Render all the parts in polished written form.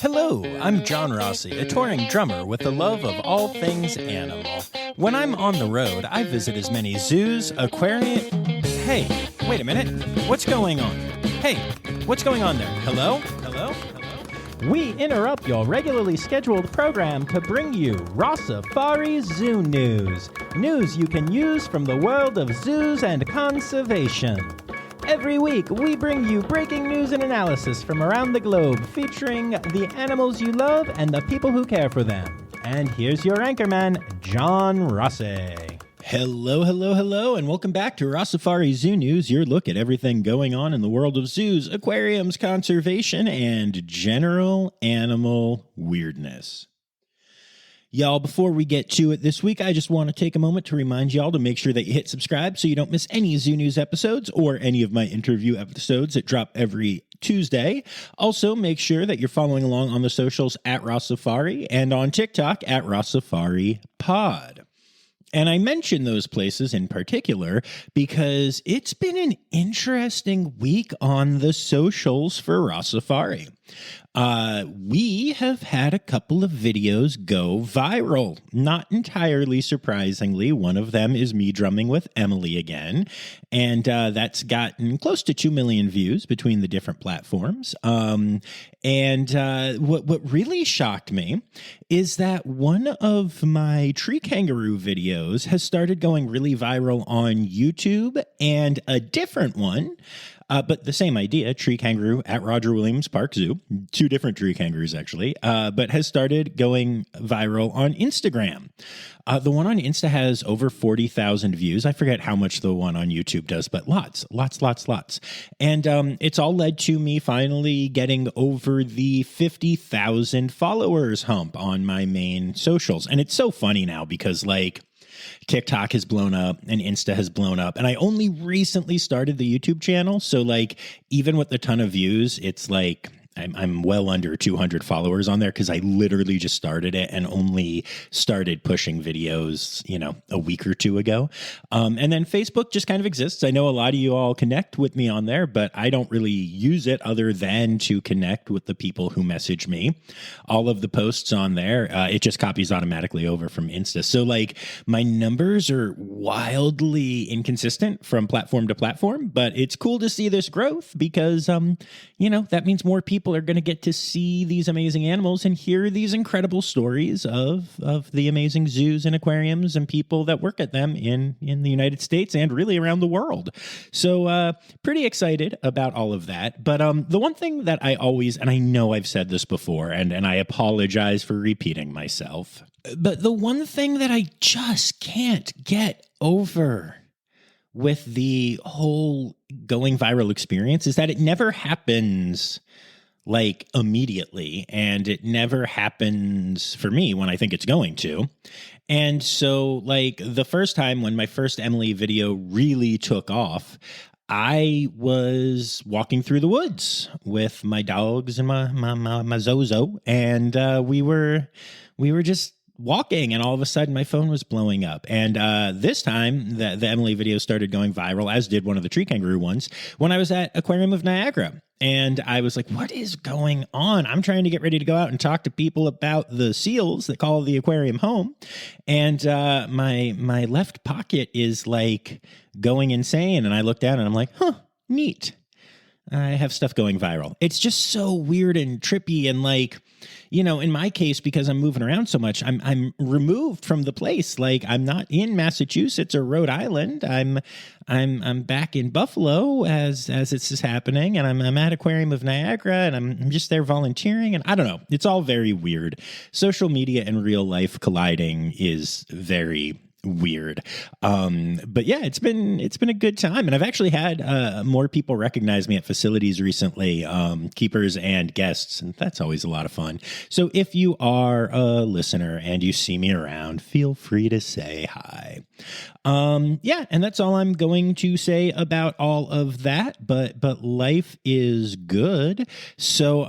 Hello, I'm John Rossi, a touring drummer with a love of all things animal. When I'm on the road, I visit as many zoos, aquariums... Hey, wait a minute. What's going on? Hey, what's going on there? Hello? Hello? Hello? We interrupt your regularly scheduled program to bring you Rossifari Zoo news. News you can use from the world of zoos and conservation. Every week, we bring you breaking news and analysis from around the globe, featuring the animals you love and the people who care for them. And here's your anchorman, John Rossi. Hello, hello, hello, and welcome back to Rossifari Zoo News, your look at everything going on in the world of zoos, aquariums, conservation, and general animal weirdness. Y'all, before we get to it this week, I just want to take a moment to remind y'all to make sure that you hit subscribe so you don't miss any Zoo News episodes or any of my interview episodes that drop every Tuesday. Also, make sure that you're following along on the socials at Rossifari and on TikTok at Rossifari Pod. And I mention those places in particular because it's been an interesting week on the socials for Rossifari. We have had a couple of videos go viral. Not entirely surprisingly, one of them is me drumming with Emily again, and that's gotten close to 2 million views between the different platforms. What really shocked me is that one of my tree kangaroo videos has started going really viral on YouTube, and a different one, but the same idea, tree kangaroo at Woodland Park Zoo, two different tree kangaroos actually, but has started going viral on Instagram. The one on Insta has over 40,000 views. I forget how much the one on YouTube does, but lots. And it's all led to me finally getting over the 50,000 followers hump on my main socials. And it's so funny now because TikTok has blown up and Insta has blown up, and I only recently started the YouTube channel. So even with a ton of views, it's I'm well under 200 followers on there because I literally just started it and only started pushing videos, a week or two ago. And then Facebook just kind of exists. I know a lot of you all connect with me on there, but I don't really use it other than to connect with the people who message me. All of the posts on there, it just copies automatically over from Insta. So my numbers are wildly inconsistent from platform to platform, but it's cool to see this growth because, that means more people are going to get to see these amazing animals and hear these incredible stories of the amazing zoos and aquariums and people that work at them in the United States and really around the world. So pretty excited about all of that. But the one thing that I always, and I know I've said this before, and I apologize for repeating myself, but the one thing that I just can't get over with the whole going viral experience is that it never happens immediately, and it never happens for me when I think it's going to. And so the first time when my first Emily video really took off, I was walking through the woods with my dogs and my Zozo, and we were just walking, and all of a sudden my phone was blowing up. And this time the Emily video started going viral, as did one of the tree kangaroo ones, when I was at Aquarium of Niagara. And I was like, what is going on? I'm trying to get ready to go out and talk to people about the seals that call the aquarium home. And my left pocket is going insane. And I look down and I'm like, neat. I have stuff going viral. It's just so weird and trippy. And in my case, because I'm moving around so much, I'm removed from the place. I'm not in Massachusetts or Rhode Island. I'm back in Buffalo as this is happening, and I'm at Aquarium of Niagara, and I'm just there volunteering, and I don't know. It's all very weird. Social media and real life colliding is very weird. But yeah, it's been a good time. And I've actually had more people recognize me at facilities recently, keepers and guests, and that's always a lot of fun. So if you are a listener and you see me around, feel free to say hi. Yeah, and that's all I'm going to say about all of that, but life is good. So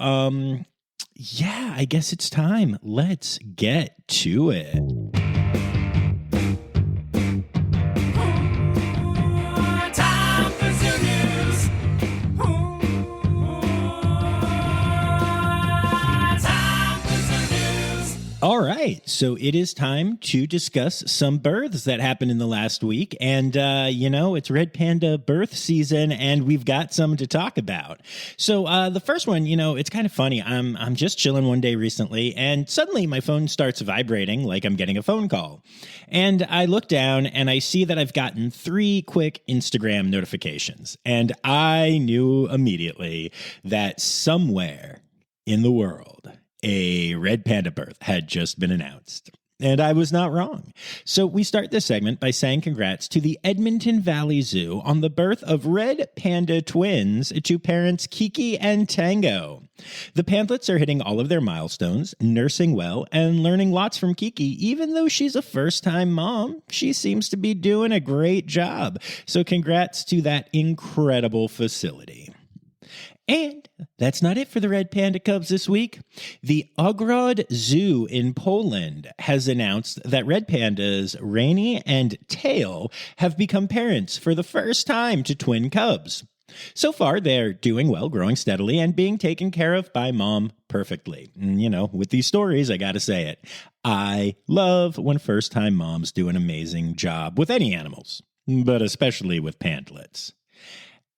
yeah, I guess it's time. Let's get to it. Time All right, so it is time to discuss some births that happened in the last week. And, it's red panda birth season, and we've got some to talk about. So the first one, it's kind of funny. I'm just chilling one day recently, and suddenly my phone starts vibrating like I'm getting a phone call. And I look down, and I see that I've gotten 3 quick Instagram notifications. And I knew immediately that somewhere in the world, a red panda birth had just been announced. And I was not wrong. So we start this segment by saying congrats to the Edmonton Valley Zoo on the birth of red panda twins to parents Kiki and Tango. The pandlets are hitting all of their milestones, nursing well, and learning lots from Kiki. Even though she's a first-time mom, she seems to be doing a great job. So congrats to that incredible facility. And that's not it for the red panda cubs this week. The Ogród Zoo in Poland has announced that red pandas Rainy and Tail have become parents for the first time to twin cubs. So far, they're doing well, growing steadily, and being taken care of by mom perfectly. And, with these stories, I gotta say it. I love when first-time moms do an amazing job with any animals, but especially with pandlets.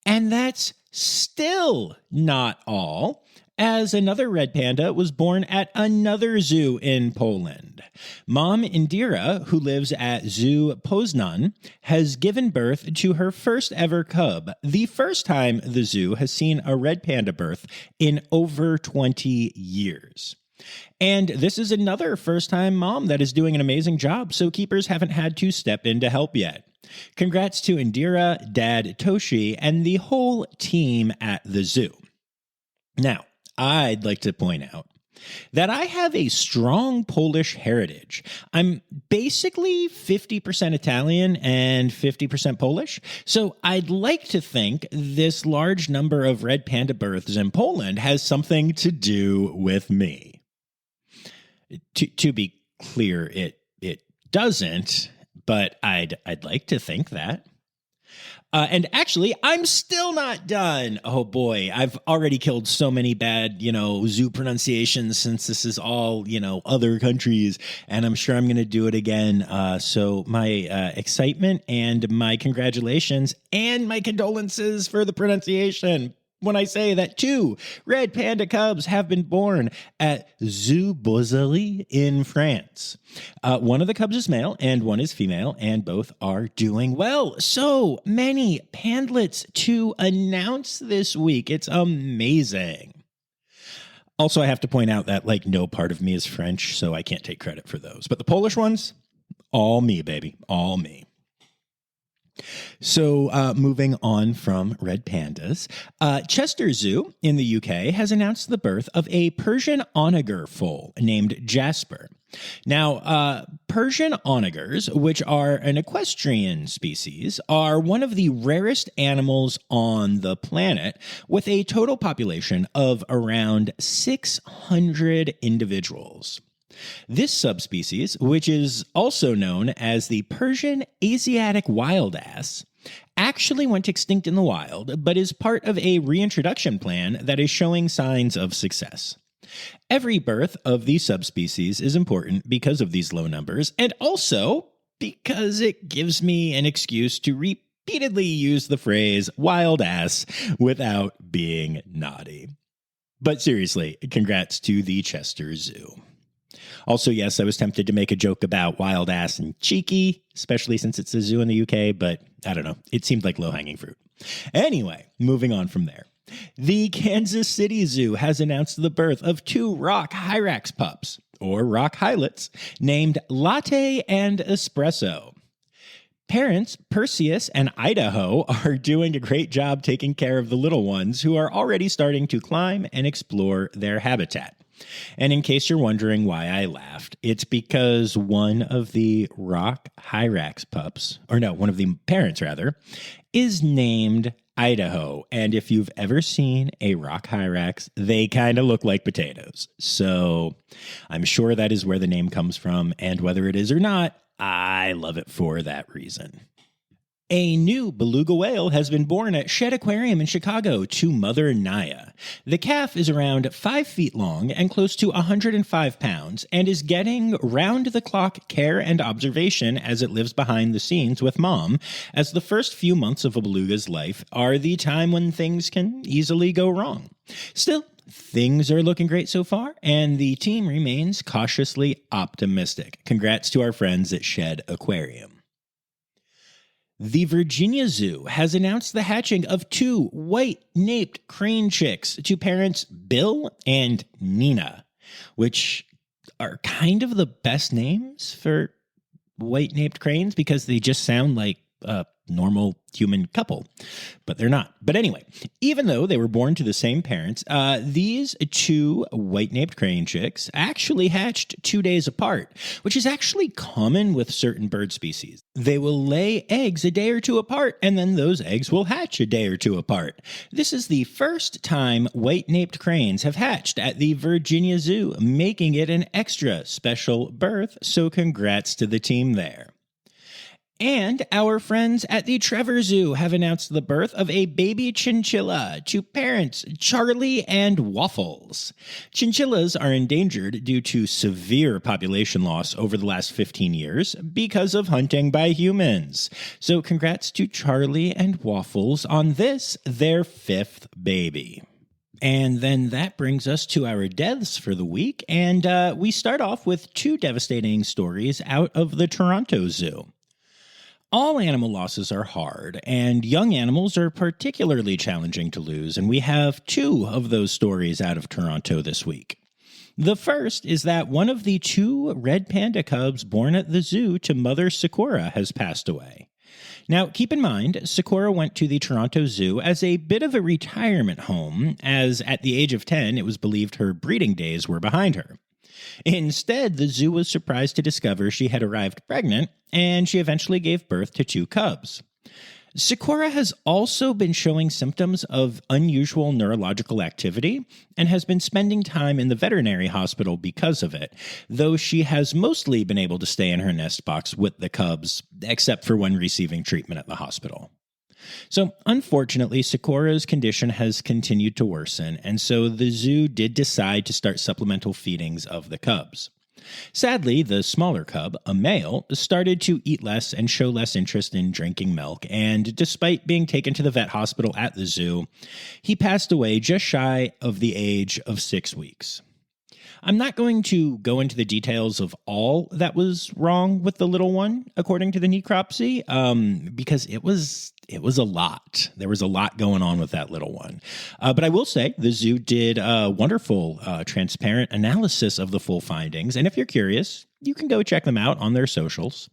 And that's still not all, as another red panda was born at another zoo in Poland. Mom Indira, who lives at Zoo Poznan, has given birth to her first ever cub, the first time the zoo has seen a red panda birth in over 20 years. And this is another first-time mom that is doing an amazing job, so keepers haven't had to step in to help yet. Congrats to Indira, Dad Toshi, and the whole team at the zoo. Now, I'd like to point out that I have a strong Polish heritage. I'm basically 50% Italian and 50% Polish, so I'd like to think this large number of red panda births in Poland has something to do with me. To be clear, it doesn't, but I'd like to think that. And actually, I'm still not done. Oh boy, I've already killed so many bad, zoo pronunciations since this is all, other countries, and I'm sure I'm going to do it again. So my excitement and my congratulations and my condolences for the pronunciation when I say that 2 red panda cubs have been born at Zoo Bozely in France. One of the cubs is male and one is female, and both are doing well. So many pandlets to announce this week. It's amazing. Also, I have to point out that, no part of me is French, so I can't take credit for those. But the Polish ones, all me, baby, all me. So moving on from red pandas, Chester Zoo in the UK has announced the birth of a Persian onager foal named Jasper. Now, Persian onagers, which are an equestrian species, are one of the rarest animals on the planet, with a total population of around 600 individuals. This subspecies, which is also known as the Persian Asiatic wild ass, actually went extinct in the wild, but is part of a reintroduction plan that is showing signs of success. Every birth of these subspecies is important because of these low numbers, and also because it gives me an excuse to repeatedly use the phrase wild ass without being naughty. But seriously, congrats to the Chester Zoo. Also, yes, I was tempted to make a joke about wild ass and cheeky, especially since it's a zoo in the UK, but I don't know. It seemed like low-hanging fruit. Anyway, moving on from there. The Kansas City Zoo has announced the birth of 2 rock hyrax pups, or rock hylots, named Latte and Espresso. Parents Perseus and Idaho are doing a great job taking care of the little ones who are already starting to climb and explore their habitat. And in case you're wondering why I laughed, it's because one of the rock hyrax pups, one of the parents rather, is named Idaho. And if you've ever seen a rock hyrax, they kind of look like potatoes. So I'm sure that is where the name comes from. And whether it is or not, I love it for that reason. A new beluga whale has been born at Shedd Aquarium in Chicago to mother Naya. The calf is around 5 feet long and close to 105 pounds and is getting round-the-clock care and observation as it lives behind the scenes with mom, as the first few months of a beluga's life are the time when things can easily go wrong. Still, things are looking great so far, and the team remains cautiously optimistic. Congrats to our friends at Shedd Aquarium. The Virginia Zoo has announced the hatching of 2 white-naped crane chicks to parents Bill and Nina, which are kind of the best names for white-naped cranes because they just sound like a normal human couple, but they're not. But anyway, even though they were born to the same parents, these 2 white-naped crane chicks actually hatched 2 days apart, which is actually common with certain bird species. They will lay eggs a day or 2 apart, and then those eggs will hatch a day or 2 apart. This is the first time white-naped cranes have hatched at the Virginia Zoo, making it an extra special birth, so congrats to the team there. And our friends at the Trevor Zoo have announced the birth of a baby chinchilla to parents Charlie and Waffles. Chinchillas are endangered due to severe population loss over the last 15 years because of hunting by humans. So congrats to Charlie and Waffles on this, their 5th baby. And then that brings us to our deaths for the week, and we start off with 2 devastating stories out of the Toronto Zoo. All animal losses are hard, and young animals are particularly challenging to lose, and we have 2 of those stories out of Toronto this week. The first is that one of the 2 red panda cubs born at the zoo to mother Sakura has passed away. Now, keep in mind, Sakura went to the Toronto Zoo as a bit of a retirement home, as at the age of 10, it was believed her breeding days were behind her. Instead, the zoo was surprised to discover she had arrived pregnant, and she eventually gave birth to 2 cubs. Sakura has also been showing symptoms of unusual neurological activity and has been spending time in the veterinary hospital because of it, though she has mostly been able to stay in her nest box with the cubs, except for when receiving treatment at the hospital. So, unfortunately, Sakura's condition has continued to worsen, and so the zoo did decide to start supplemental feedings of the cubs. Sadly, the smaller cub, a male, started to eat less and show less interest in drinking milk, and despite being taken to the vet hospital at the zoo, he passed away just shy of the age of 6 weeks. I'm not going to go into the details of all that was wrong with the little one, according to the necropsy, because it was a lot. There was a lot going on with that little one. But I will say the zoo did a wonderful, transparent analysis of the full findings. And if you're curious, you can go check them out on their socials.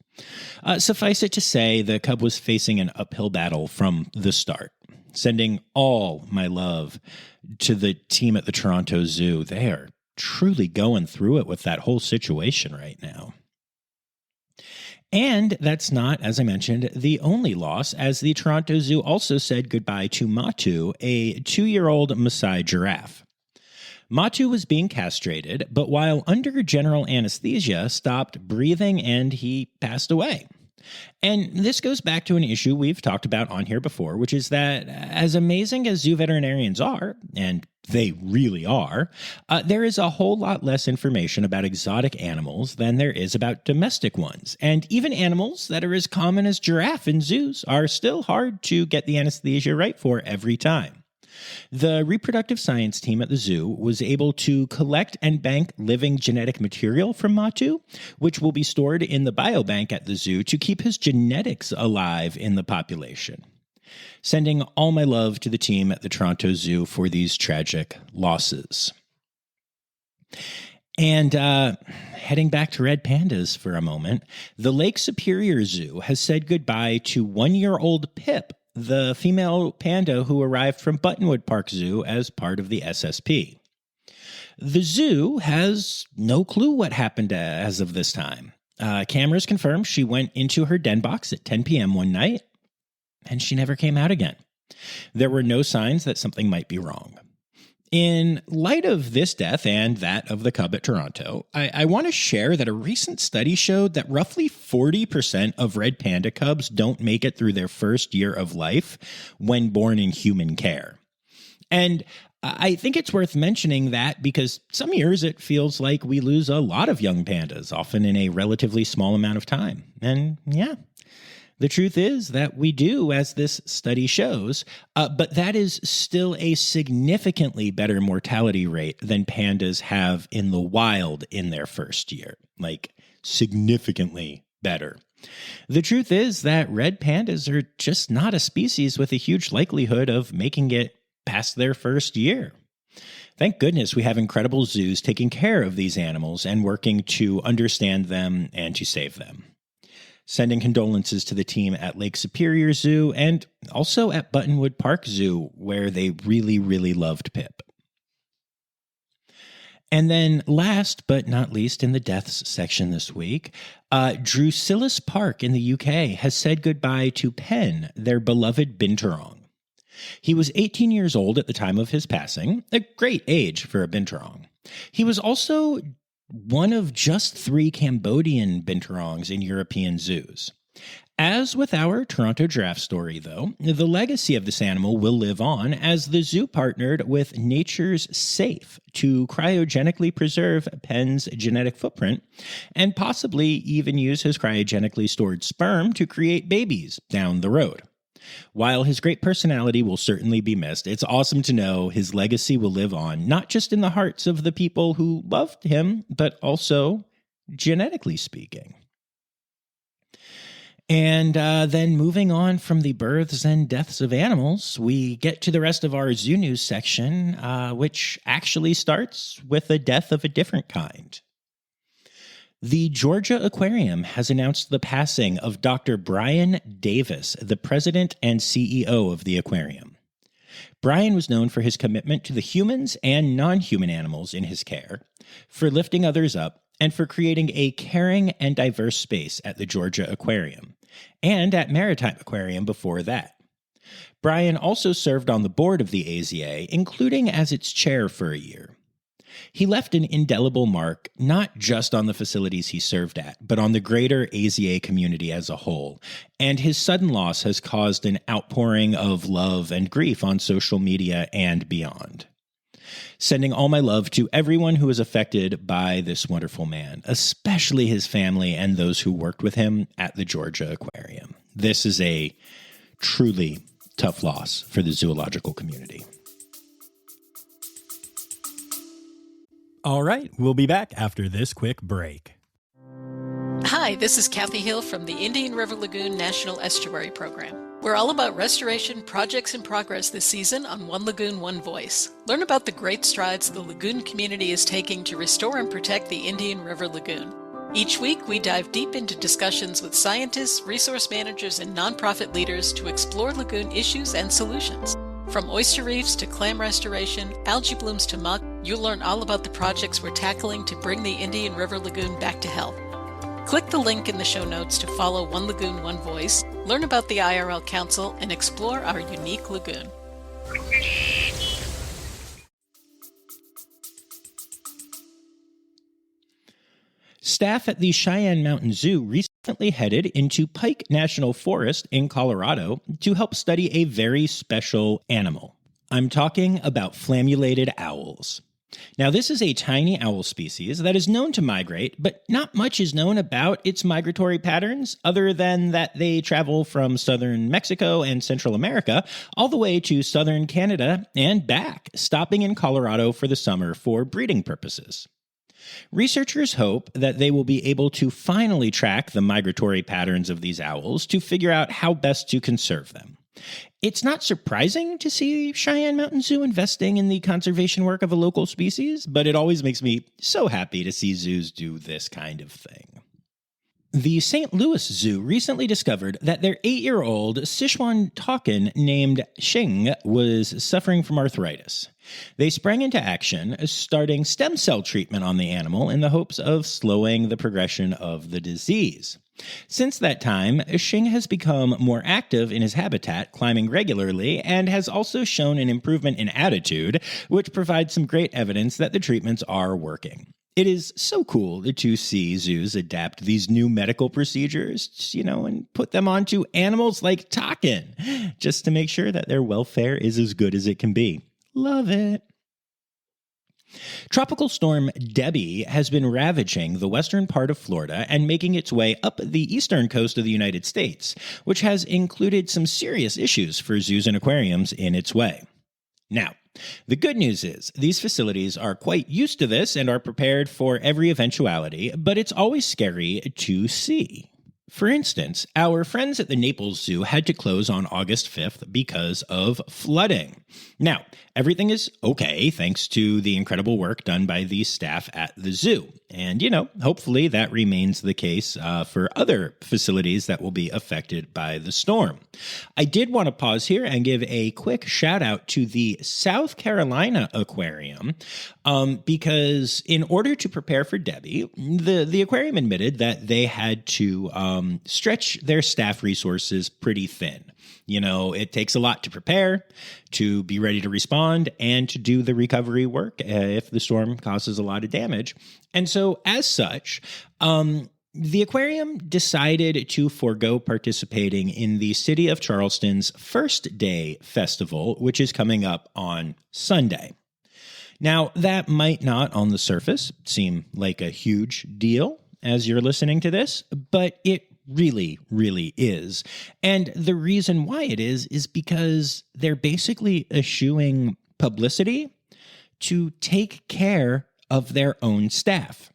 Suffice it to say, the cub was facing an uphill battle from the start. Sending all my love to the team at the Toronto Zoo. They are truly going through it with that whole situation right now. And that's not, as I mentioned, the only loss, as the Toronto Zoo also said goodbye to Matu, a 2-year-old Maasai giraffe. Matu was being castrated, but while under general anesthesia, stopped breathing and he passed away. And this goes back to an issue we've talked about on here before, which is that as amazing as zoo veterinarians are, and they really are, there is a whole lot less information about exotic animals than there is about domestic ones. And even animals that are as common as giraffe in zoos are still hard to get the anesthesia right for every time. The reproductive science team at the zoo was able to collect and bank living genetic material from Matu, which will be stored in the biobank at the zoo to keep his genetics alive in the population. Sending all my love to the team at the Toronto Zoo for these tragic losses. And heading back to red pandas for a moment, the Lake Superior Zoo has said goodbye to 1-year-old Pip, the female panda who arrived from Woodland Park Zoo as part of the SSP. The zoo has no clue what happened as of this time. Cameras confirm she went into her den box at 10 p.m. one night, and she never came out again. There were no signs that something might be wrong. In light of this death and that of the cub at Toronto, I want to share that a recent study showed that roughly 40% of red panda cubs don't make it through their first year of life when born in human care. And I think it's worth mentioning that because some years it feels like we lose a lot of young pandas, often in a relatively small amount of time. And yeah, the truth is that we do, as this study shows, but that is still a significantly better mortality rate than pandas have in the wild in their first year. Like, significantly better. The truth is that red pandas are just not a species with a huge likelihood of making it past their first year. Thank goodness we have incredible zoos taking care of these animals and working to understand them and to save them. Sending condolences to the team at Lake Superior Zoo and also at Woodland Park Zoo, where they really, really loved Pip. And then last but not least in the deaths section this week, Drusillas Park in the UK has said goodbye to Pen, their beloved binturong. He was 18 years old at the time of his passing, a great age for a binturong. He was also one of just 3 Cambodian binturongs in European zoos. As with our Toronto giraffe story, though, the legacy of this animal will live on as the zoo partnered with Nature's Safe to cryogenically preserve Pen's genetic footprint and possibly even use his cryogenically stored sperm to create babies down the road. While his great personality will certainly be missed, it's awesome to know his legacy will live on, not just in the hearts of the people who loved him, but also genetically speaking. And then moving on from the births and deaths of animals, we get to the rest of our zoo news section, which actually starts with a death of a different kind. The Georgia Aquarium has announced the passing of Dr. Brian Davis, the president and CEO of the aquarium. Brian was known for his commitment to the humans and non-human animals in his care, for lifting others up, and for creating a caring and diverse space at the Georgia Aquarium, and at Maritime Aquarium before that. Brian also served on the board of the AZA, including as its chair for a year. He left an indelible mark not just on the facilities he served at, but on the greater AZA community as a whole, and his sudden loss has caused an outpouring of love and grief on social media and beyond. Sending all my love to everyone who was affected by this wonderful man, especially his family and those who worked with him at the Georgia Aquarium. This is a truly tough loss for the zoological community. All right, we'll be back after this quick break. Hi, this is Kathy Hill from the Indian River Lagoon National Estuary Program. We're all about restoration projects in progress this season on One Lagoon, One Voice. Learn about the great strides the lagoon community is taking to restore and protect the Indian River Lagoon. Each week, we dive deep into discussions with scientists, resource managers, and nonprofit leaders to explore lagoon issues and solutions. From oyster reefs to clam restoration, algae blooms to muck, you'll learn all about the projects we're tackling to bring the Indian River Lagoon back to health. Click the link in the show notes to follow One Lagoon, One Voice, learn about the IRL Council, and explore our unique lagoon. Staff at the Cheyenne Mountain Zoo recently headed into Pike National Forest in Colorado to help study a very special animal. I'm talking about flammulated owls. Now, this is a tiny owl species that is known to migrate, but not much is known about its migratory patterns other than that they travel from southern Mexico and Central America all the way to southern Canada and back, stopping in Colorado for the summer for breeding purposes. Researchers hope that they will be able to finally track the migratory patterns of these owls to figure out how best to conserve them. It's not surprising to see Cheyenne Mountain Zoo investing in the conservation work of a local species, but it always makes me so happy to see zoos do this kind of thing. The St. Louis Zoo recently discovered that their 8-year-old Sichuan takin named Xing was suffering from arthritis. They sprang into action, starting stem cell treatment on the animal in the hopes of slowing the progression of the disease. Since that time, Xing has become more active in his habitat, climbing regularly, and has also shown an improvement in attitude, which provides some great evidence that the treatments are working. It is so cool to see zoos adapt these new medical procedures, and put them onto animals like takin, just to make sure that their welfare is as good as it can be. Love it. Tropical Storm Debby has been ravaging the western part of Florida and making its way up the eastern coast of the United States, which has included some serious issues for zoos and aquariums in its way. Now, the good news is these facilities are quite used to this and are prepared for every eventuality, but it's always scary to see. For instance, our friends at the Naples Zoo had to close on August 5th because of flooding. Now, everything is okay thanks to the incredible work done by the staff at the zoo. And, hopefully that remains the case for other facilities that will be affected by the storm. I did want to pause here and give a quick shout out to the South Carolina Aquarium because in order to prepare for Debby, the aquarium admitted that they had to stretch their staff resources pretty thin. It takes a lot to prepare, to be ready to respond, and to do the recovery work if the storm causes a lot of damage. And so, as such, the aquarium decided to forego participating in the City of Charleston's First Day Festival, which is coming up on Sunday. Now, that might not on the surface seem like a huge deal as you're listening to this, but it really, really is. And the reason why it is because they're basically eschewing publicity to take care of their own staff.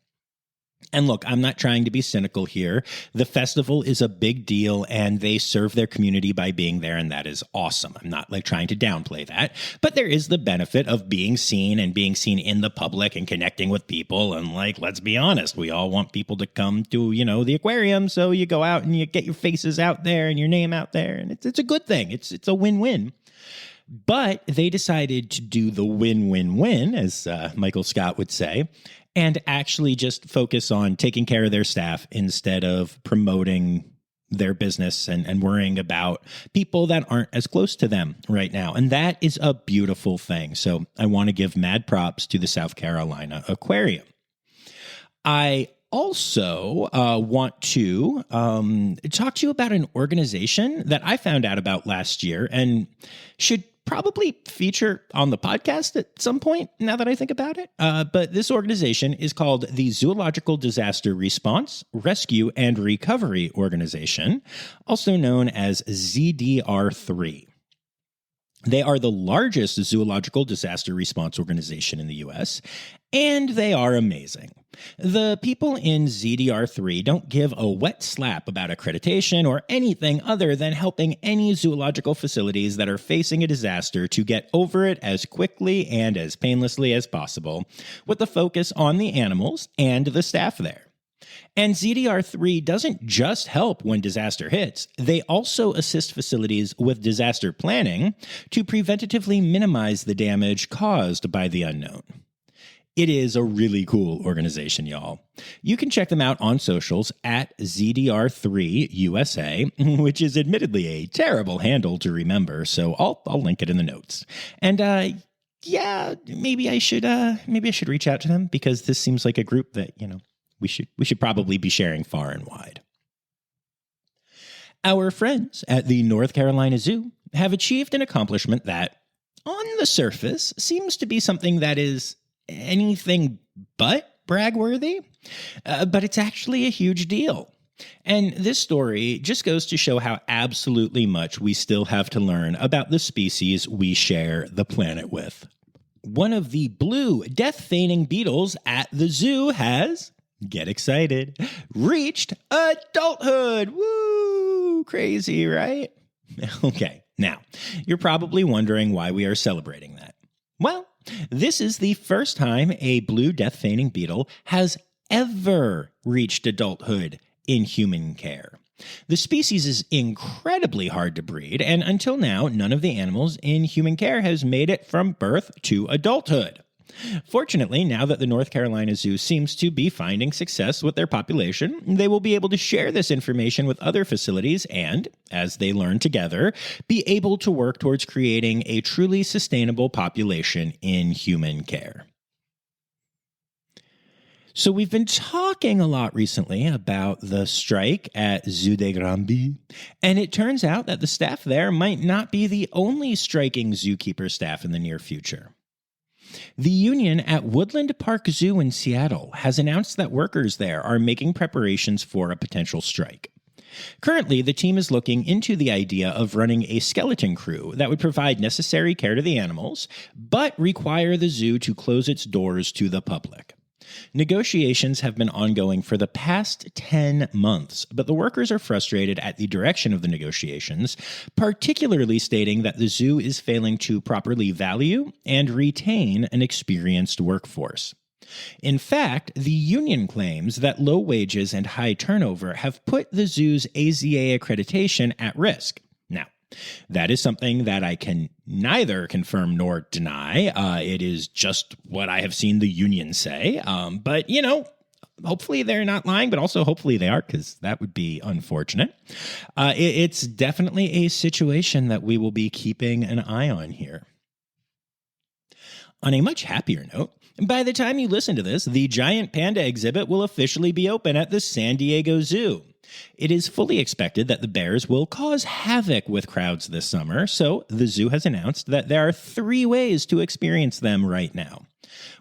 And look, I'm not trying to be cynical here. The festival is a big deal and they serve their community by being there, and that is awesome. I'm not trying to downplay that, but there is the benefit of being seen and being seen in the public and connecting with people. And let's be honest, we all want people to come to, the aquarium. So you go out and you get your faces out there and your name out there, and it's a good thing. It's a win-win. But they decided to do the win-win-win, as Michael Scott would say, and actually just focus on taking care of their staff instead of promoting their business and worrying about people that aren't as close to them right now. And that is a beautiful thing. So I want to give mad props to the South Carolina Aquarium. I also want to talk to you about an organization that I found out about last year and should probably feature on the podcast at some point, now that I think about it. But this organization is called the Zoological Disaster Response, Rescue, and Recovery Organization, also known as ZDR3. They are the largest zoological disaster response organization in the U.S., and they are amazing. The people in ZDR3 don't give a wet slap about accreditation or anything other than helping any zoological facilities that are facing a disaster to get over it as quickly and as painlessly as possible, with the focus on the animals and the staff there. And ZDR3 doesn't just help when disaster hits. They also assist facilities with disaster planning to preventatively minimize the damage caused by the unknown. It is a really cool organization, y'all. You can check them out on socials at ZDR3USA, which is admittedly a terrible handle to remember, so I'll link it in the notes. And maybe I should reach out to them, because this seems like a group that, we should probably be sharing far and wide. Our friends at the North Carolina Zoo have achieved an accomplishment that, on the surface, seems to be something that is anything but bragworthy, but it's actually a huge deal. And this story just goes to show how absolutely much we still have to learn about the species we share the planet with. One of the blue death-feigning beetles at the zoo has, get excited, reached adulthood. Woo! Crazy, right? Okay, now, you're probably wondering why we are celebrating that. Well, this is the first time a blue death-feigning beetle has ever reached adulthood in human care. The species is incredibly hard to breed, and until now, none of the animals in human care has made it from birth to adulthood. Fortunately, now that the North Carolina Zoo seems to be finding success with their population, they will be able to share this information with other facilities and, as they learn together, be able to work towards creating a truly sustainable population in human care. So we've been talking a lot recently about the strike at Zoo de Granby, and it turns out that the staff there might not be the only striking zookeeper staff in the near future. The union at Woodland Park Zoo in Seattle has announced that workers there are making preparations for a potential strike. Currently, the team is looking into the idea of running a skeleton crew that would provide necessary care to the animals, but require the zoo to close its doors to the public. Negotiations have been ongoing for the past 10 months, but the workers are frustrated at the direction of the negotiations, particularly stating that the zoo is failing to properly value and retain an experienced workforce. In fact, the union claims that low wages and high turnover have put the zoo's AZA accreditation at risk. Now, that is something that I can neither confirm nor deny. It is just what I have seen the union say. But, hopefully they're not lying, but also hopefully they are, because that would be unfortunate. It's definitely a situation that we will be keeping an eye on here. On a much happier note, by the time you listen to this, the giant panda exhibit will officially be open at the San Diego Zoo. It is fully expected that the bears will cause havoc with crowds this summer, so the zoo has announced that there are 3 ways to experience them right now.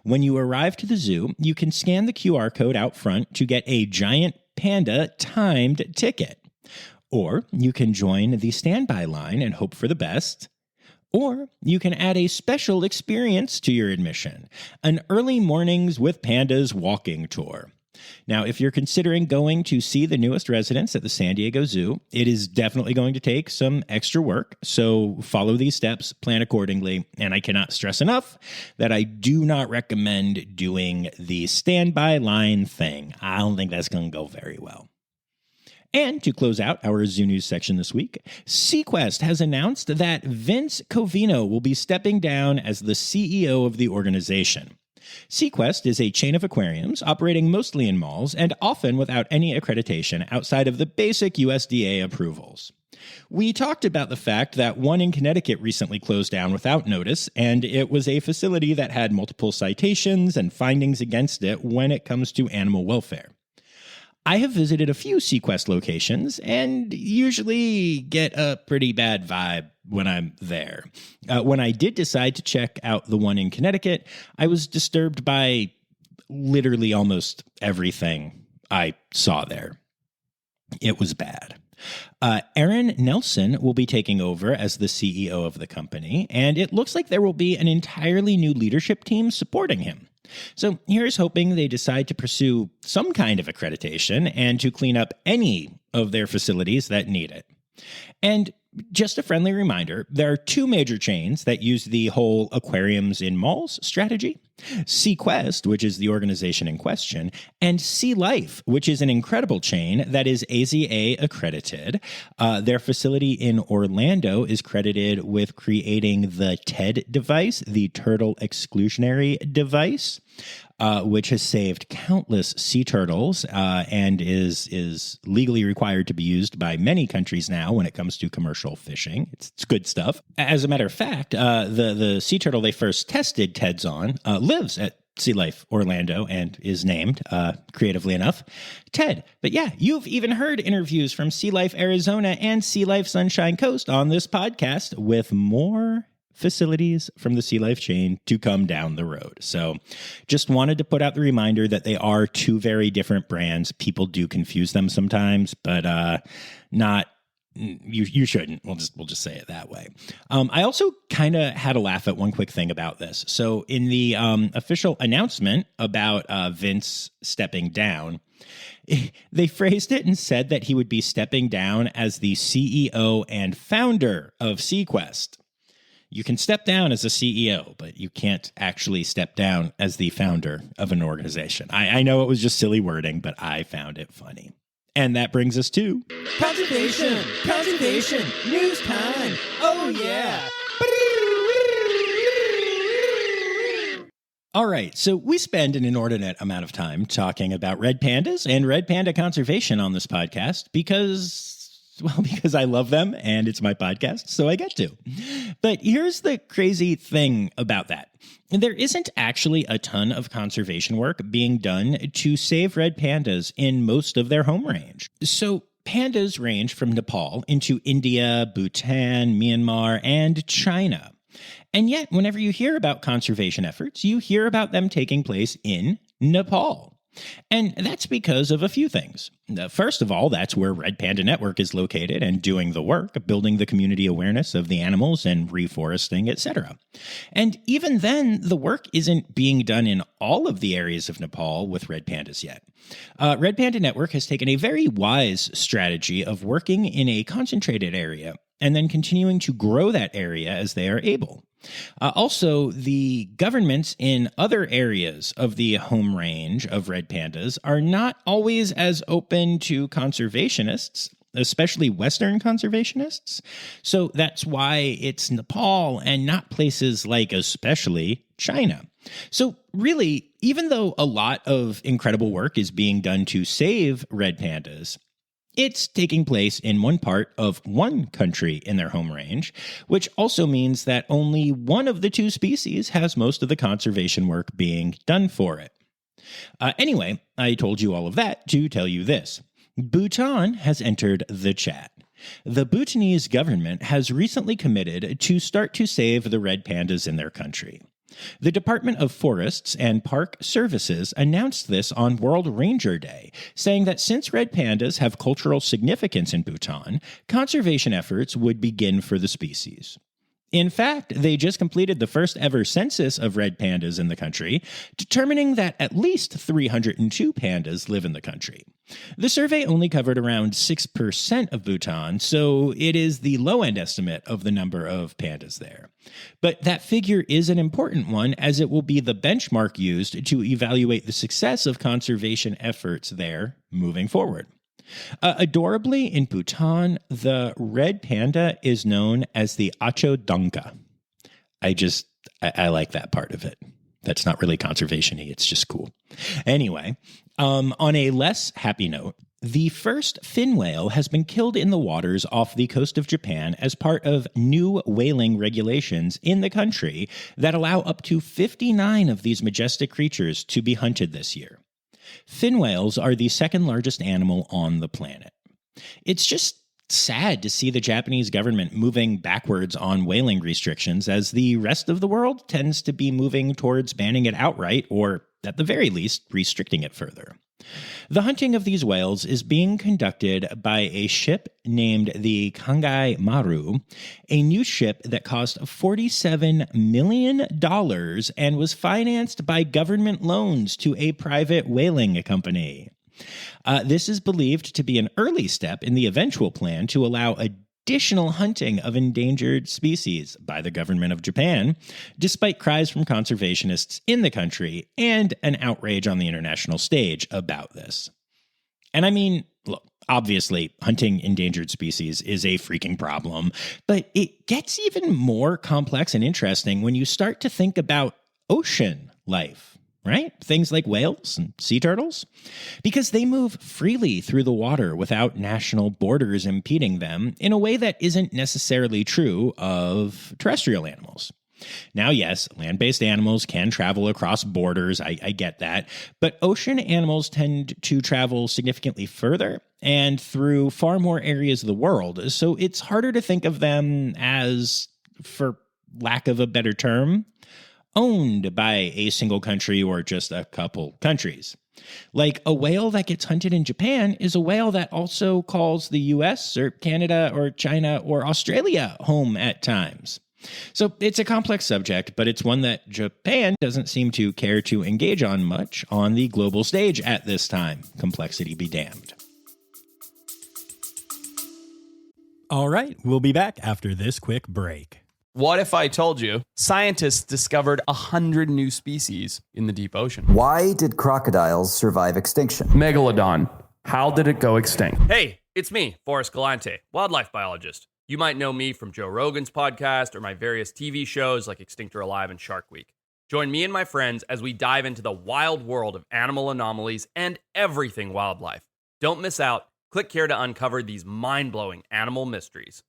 When you arrive to the zoo, you can scan the QR code out front to get a giant panda timed ticket. Or you can join the standby line and hope for the best. Or you can add a special experience to your admission, an early mornings with pandas walking tour. Now, if you're considering going to see the newest residents at the San Diego Zoo, it is definitely going to take some extra work, so follow these steps, plan accordingly, and I cannot stress enough that I do not recommend doing the standby line thing. I don't think that's going to go very well. And to close out our Zoo News section this week, SeaQuest has announced that Vince Covino will be stepping down as the CEO of the organization. SeaQuest is a chain of aquariums operating mostly in malls and often without any accreditation outside of the basic USDA approvals. We talked about the fact that one in Connecticut recently closed down without notice, and it was a facility that had multiple citations and findings against it when it comes to animal welfare. I have visited a few SeaQuest locations and usually get a pretty bad vibe when I'm there. When I did decide to check out the one in Connecticut, I was disturbed by literally almost everything I saw there. It was bad. Aaron Nelson will be taking over as the CEO of the company, and it looks like there will be an entirely new leadership team supporting him. So here's hoping they decide to pursue some kind of accreditation and to clean up any of their facilities that need it. And just a friendly reminder, there are 2 major chains that use the whole aquariums in malls strategy. SeaQuest, which is the organization in question, and Sea Life, which is an incredible chain that is AZA accredited. Their facility in Orlando is credited with creating the TED device, the Turtle Exclusionary Device, which has saved countless sea turtles and is legally required to be used by many countries now when it comes to commercial fishing. It's good stuff. As a matter of fact, the sea turtle they first tested TEDs on lives at Sea Life Orlando and is named, creatively enough, Ted. But yeah, you've even heard interviews from Sea Life Arizona and Sea Life Sunshine Coast on this podcast with more facilities from the Sea Life chain to come down the road. So just wanted to put out the reminder that they are 2 very different brands. People do confuse them sometimes, but not you shouldn't. We'll just say it that way. I also kind of had a laugh at one quick thing about this. So in the official announcement about Vince stepping down, they phrased it and said that he would be stepping down as the CEO and founder of SeaQuest. You can step down as a CEO, but you can't actually step down as the founder of an organization. I know it was just silly wording, but I found it funny. And that brings us to Conservation, news time. Oh yeah. All right, so we spend an inordinate amount of time talking about red pandas and red panda conservation on this podcast because I love them and it's my podcast, so I get to. But here's the crazy thing about that. There isn't actually a ton of conservation work being done to save red pandas in most of their home range. So pandas range from Nepal into India, Bhutan, Myanmar, and China. And yet, whenever you hear about conservation efforts, you hear about them taking place in Nepal. And that's because of a few things. First of all, that's where Red Panda Network is located and doing the work, building the community awareness of the animals and reforesting, etc. And even then, the work isn't being done in all of the areas of Nepal with red pandas yet. Red Panda Network has taken a very wise strategy of working in a concentrated area and then continuing to grow that area as they are able. Also, the governments in other areas of the home range of red pandas are not always as open to conservationists, especially Western conservationists. So that's why it's Nepal and not places like especially China. So really, even though a lot of incredible work is being done to save red pandas, it's taking place in one part of one country in their home range, which also means that only one of the two species has most of the conservation work being done for it. Anyway, I told you all of that to tell you this. Bhutan has entered the chat. The Bhutanese government has recently committed to start to save the red pandas in their country. The Department of Forests and Park Services announced this on World Ranger Day, saying that since red pandas have cultural significance in Bhutan, conservation efforts would begin for the species. In fact, they just completed the first ever census of red pandas in the country, determining that at least 302 pandas live in the country. The survey only covered around 6% of Bhutan, so it is the low-end estimate of the number of pandas there. But that figure is an important one, as it will be the benchmark used to evaluate the success of conservation efforts there moving forward. Adorably, in Bhutan, the red panda is known as the achodonka. I like that part of it. That's not really conservation-y, it's just cool. Anyway, on a less happy note, the first fin whale has been killed in the waters off the coast of Japan as part of new whaling regulations in the country that allow up to 59 of these majestic creatures to be hunted this year. Fin whales are the second largest animal on the planet. It's just sad to see the Japanese government moving backwards on whaling restrictions as the rest of the world tends to be moving towards banning it outright or, at the very least, restricting it further. The hunting of these whales is being conducted by a ship named the Kangai Maru, a new ship that cost $47 million and was financed by government loans to a private whaling company. This is believed to be an early step in the eventual plan to allow additional hunting of endangered species by the government of Japan, despite cries from conservationists in the country and an outrage on the international stage about this. And I mean, look, obviously, hunting endangered species is a freaking problem, but it gets even more complex and interesting when you start to think about ocean life. Right? Things like whales and sea turtles. Because they move freely through the water without national borders impeding them in a way that isn't necessarily true of terrestrial animals. Now, yes, land-based animals can travel across borders, I get that, but ocean animals tend to travel significantly further and through far more areas of the world, so it's harder to think of them as, for lack of a better term, owned by a single country or just a couple countries. Like a whale that gets hunted in Japan is a whale that also calls the US or Canada or China or Australia home at times. So it's a complex subject, but it's one that Japan doesn't seem to care to engage on much on the global stage at this time. Complexity be damned. All right, we'll be back after this quick break. What if I told you scientists discovered 100 new species in the deep ocean? Why did crocodiles survive extinction? Megalodon. How did it go extinct? Hey, it's me, Forrest Galante, wildlife biologist. You might know me from Joe Rogan's podcast or my various TV shows like Extinct or Alive and Shark Week. Join me and my friends as we dive into the wild world of animal anomalies and everything wildlife. Don't miss out. Click here to uncover these mind-blowing animal mysteries.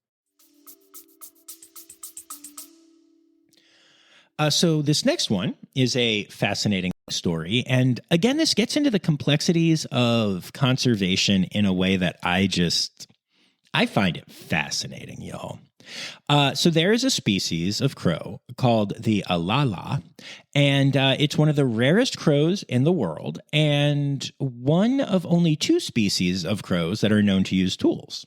So this next one is a fascinating story. And again, this gets into the complexities of conservation in a way that I find it fascinating, y'all. So there is a species of crow called the alala, and it's one of the rarest crows in the world, and one of only 2 species of crows that are known to use tools.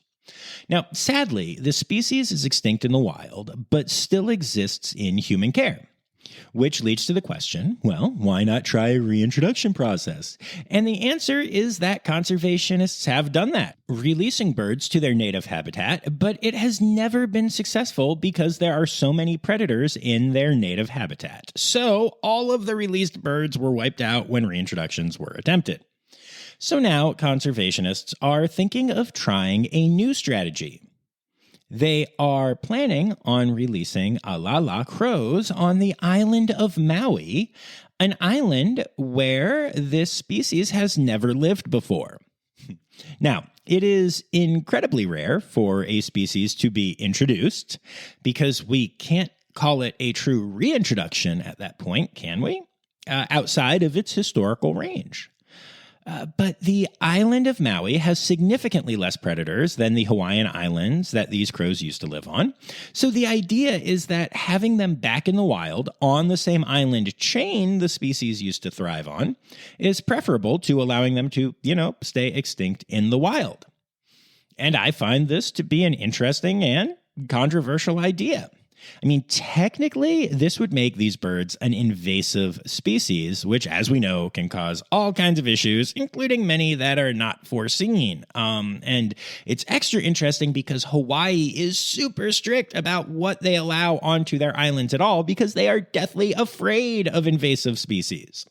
Now, sadly, the species is extinct in the wild, but still exists in human care. Which leads to the question, well, why not try a reintroduction process? And the answer is that conservationists have done that, releasing birds to their native habitat, but it has never been successful because there are so many predators in their native habitat. So all of the released birds were wiped out when reintroductions were attempted. So now conservationists are thinking of trying a new strategy. They are planning on releasing alala crows on the island of Maui, an island where this species has never lived before. Now, it is incredibly rare for a species to be introduced because we can't call it a true reintroduction at that point, can we? Outside of its historical range. But the island of Maui has significantly less predators than the Hawaiian Islands that these crows used to live on. So the idea is that having them back in the wild on the same island chain the species used to thrive on is preferable to allowing them to, stay extinct in the wild. And I find this to be an interesting and controversial idea. I mean, technically, this would make these birds an invasive species, which, as we know, can cause all kinds of issues, including many that are not foreseen. And it's extra interesting because Hawaii is super strict about what they allow onto their islands at all because they are deathly afraid of invasive species.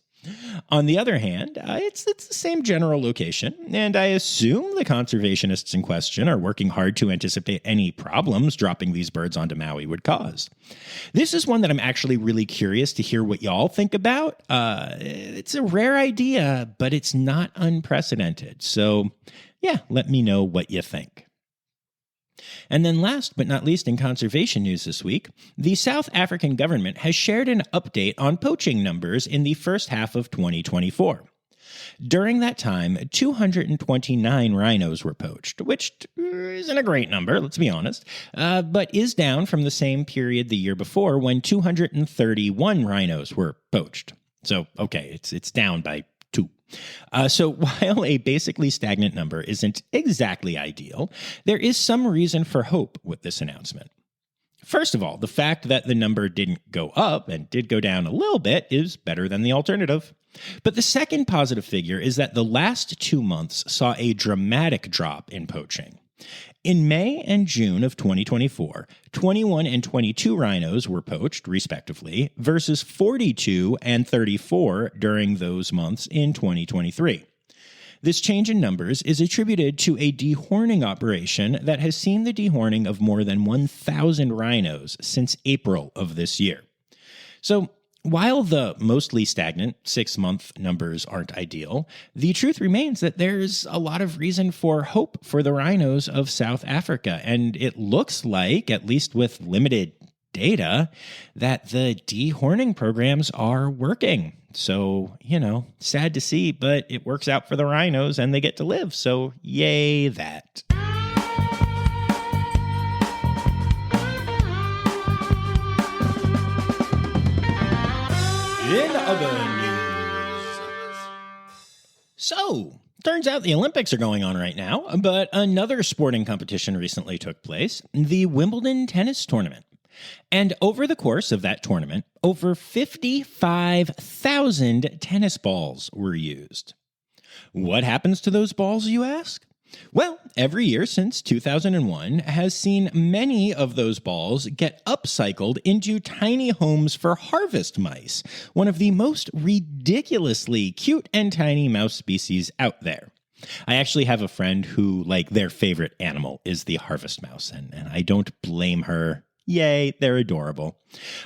On the other hand, it's the same general location, and I assume the conservationists in question are working hard to anticipate any problems dropping these birds onto Maui would cause. This is one that I'm actually really curious to hear what y'all think about. It's a rare idea, but it's not unprecedented. So, yeah, let me know what you think. And then last but not least in conservation news this week, the South African government has shared an update on poaching numbers in the first half of 2024. During that time, 229 rhinos were poached, which isn't a great number, let's be honest, but is down from the same period the year before when 231 rhinos were poached. So, okay, it's down by 2. So while a basically stagnant number isn't exactly ideal, there is some reason for hope with this announcement. First of all, the fact that the number didn't go up and did go down a little bit is better than the alternative. But the second positive figure is that the last 2 months saw a dramatic drop in poaching. In May and June of 2024, 21 and 22 rhinos were poached, respectively, versus 42 and 34 during those months in 2023. This change in numbers is attributed to a dehorning operation that has seen the dehorning of more than 1,000 rhinos since April of this year. So, while the mostly stagnant 6-month numbers aren't ideal, the truth remains that there's a lot of reason for hope for the rhinos of South Africa, and it looks like, at least with limited data, that the dehorning programs are working. So, sad to see, but it works out for the rhinos and they get to live, so yay that. In other news. So, turns out the Olympics are going on right now, but another sporting competition recently took place, the Wimbledon tennis tournament. And over the course of that tournament, over 55,000 tennis balls were used. What happens to those balls, you ask? Well, every year since 2001 has seen many of those balls get upcycled into tiny homes for harvest mice, one of the most ridiculously cute and tiny mouse species out there. I actually have a friend who, their favorite animal is the harvest mouse, and I don't blame her Yay, they're adorable.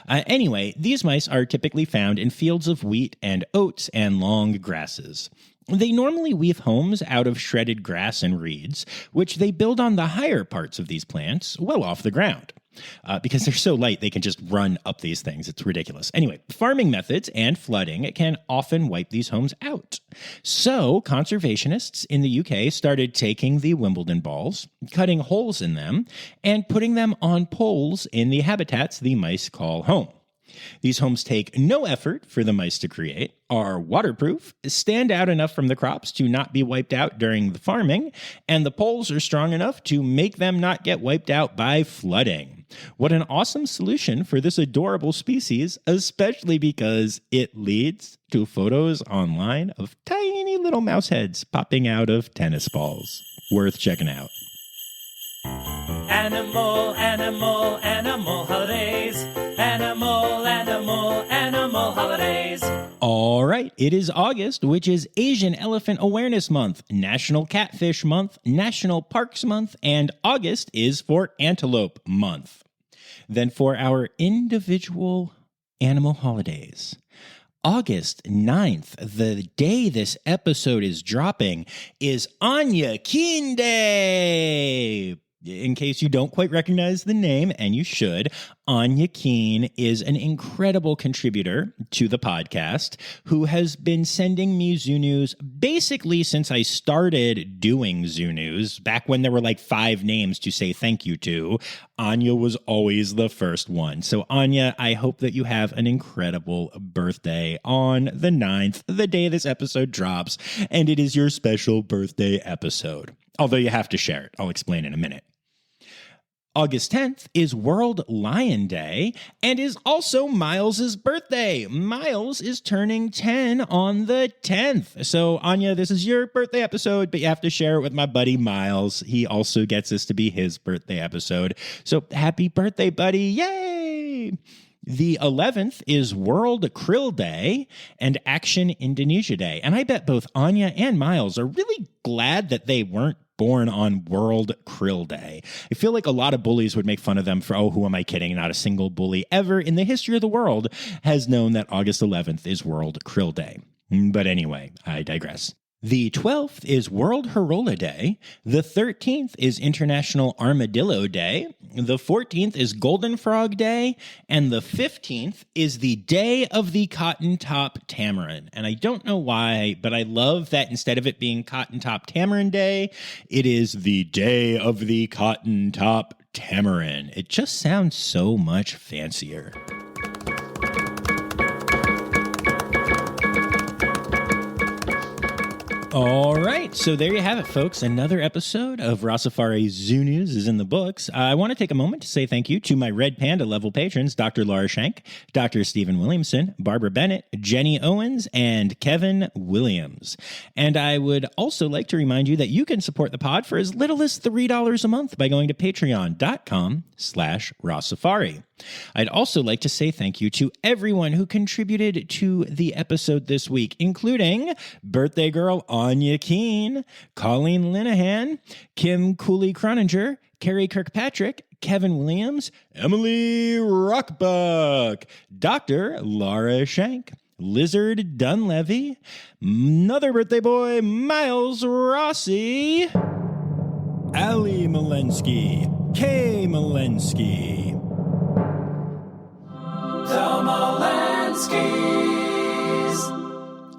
Anyway, these mice are typically found in fields of wheat and oats and long grasses. They normally weave homes out of shredded grass and reeds, which they build on the higher parts of these plants, well off the ground. Because they're so light, they can just run up these things. It's ridiculous. Anyway, farming methods and flooding can often wipe these homes out. So conservationists in the UK started taking the Wimbledon balls, cutting holes in them, and putting them on poles in the habitats the mice call home. These homes take no effort for the mice to create, are waterproof, stand out enough from the crops to not be wiped out during the farming, and the poles are strong enough to make them not get wiped out by flooding. What an awesome solution for this adorable species, especially because it leads to photos online of tiny little mouse heads popping out of tennis balls. Worth checking out. Animal, animal, animal holidays. Animal, animal, animal holidays. All right, it is August, which is Asian Elephant Awareness Month, National Catfish Month, National Parks Month, and August is for Antelope Month. Then for our individual animal holidays, August 9th, the day this episode is dropping, is Anya Keen Day. In case you don't quite recognize the name, and you should, Anya Keen is an incredible contributor to the podcast who has been sending me Zoo News basically since I started doing Zoo News. Back when there were like 5 names to say thank you to, Anya was always the first one. So Anya, I hope that you have an incredible birthday on the 9th, the day this episode drops, and it is your special birthday episode. Although you have to share it. I'll explain in a minute. August 10th is World Lion Day and is also Miles's birthday. Miles is turning 10 on the 10th. So, Anya, this is your birthday episode, but you have to share it with my buddy Miles. He also gets this to be his birthday episode. So, happy birthday, buddy. Yay! The 11th is World Krill Day and Action Indonesia Day. And I bet both Anya and Miles are really glad that they weren't born on World Krill Day. I feel like a lot of bullies would make fun of them for, oh, who am I kidding? Not a single bully ever in the history of the world has known that August 11th is World Krill Day. But anyway, I digress. The 12th is World Horola Day. The 13th is International Armadillo Day. The 14th is Golden Frog Day. And the 15th is the Day of the Cotton Top Tamarin. And I don't know why, but I love that instead of it being Cotton Top Tamarin Day, it is the Day of the Cotton Top Tamarin. It just sounds so much fancier. All right, so there you have it, folks. Another episode of Rossifari Zoo News is in the books. I want to take a moment to say thank you to my Red Panda level patrons, Dr. Laura Schenk, Dr. Stephen Williamson, Barbara Bennett, Jenny Owens, and Kevin Williams. And I would also like to remind you that you can support the pod for as little as $3 a month by going to patreon.com/Rossifari. I'd also like to say thank you to everyone who contributed to the episode this week, including birthday girl Anya Keen, Colleen Linehan, Kim Cooley-Croninger, Carrie Kirkpatrick, Kevin Williams, Emily Rockbuck, Dr. Laura Schenk, Lizard Dunlevy, another birthday boy, Miles Rossi, Ali Malensky, Kay Malensky,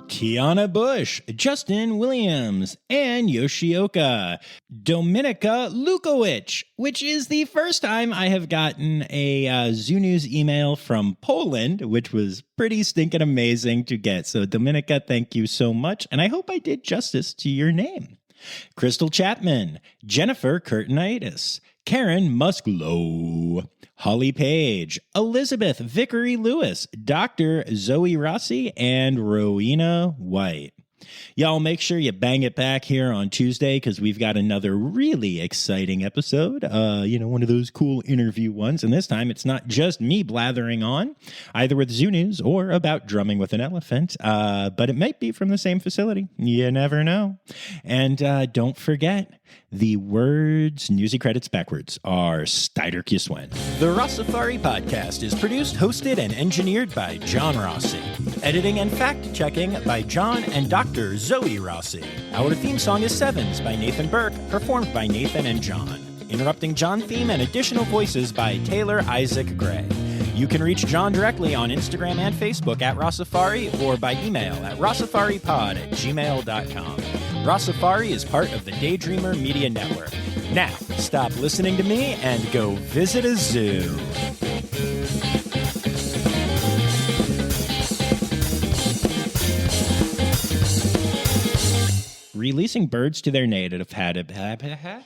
Tiana Bush, Justin Williams, and Yoshioka. Dominika Lukowicz, which is the first time I have gotten a Zoo News email from Poland, which was pretty stinking amazing to get. So Dominika, thank you so much, and I hope I did justice to your name. Crystal Chapman, Jennifer Curtinitis, Karen Musklow, Holly Page, Elizabeth Vickery Lewis, Dr. Zoe Rossi, and Rowena White. Y'all make sure you bang it back here on Tuesday because we've got another really exciting episode. One of those cool interview ones. And this time it's not just me blathering on, either with Zoo News or about drumming with an elephant, but it might be from the same facility. You never know. And don't forget, The words, newsy credits backwards, are Steider Kiswen. The Rossifari podcast is produced, hosted, and engineered by John Rossi. Editing and fact-checking by John and Dr. Zoe Rossi. Our theme song is Sevens by Nathan Burke, performed by Nathan and John. Interrupting John theme and additional voices by Taylor Isaac Gray. You can reach John directly on Instagram and Facebook at Rossifari or by email at rossifaripod@gmail.com. Rossifari is part of the Daydreamer Media Network. Now, stop listening to me and go visit a zoo. Releasing birds to their native habitat.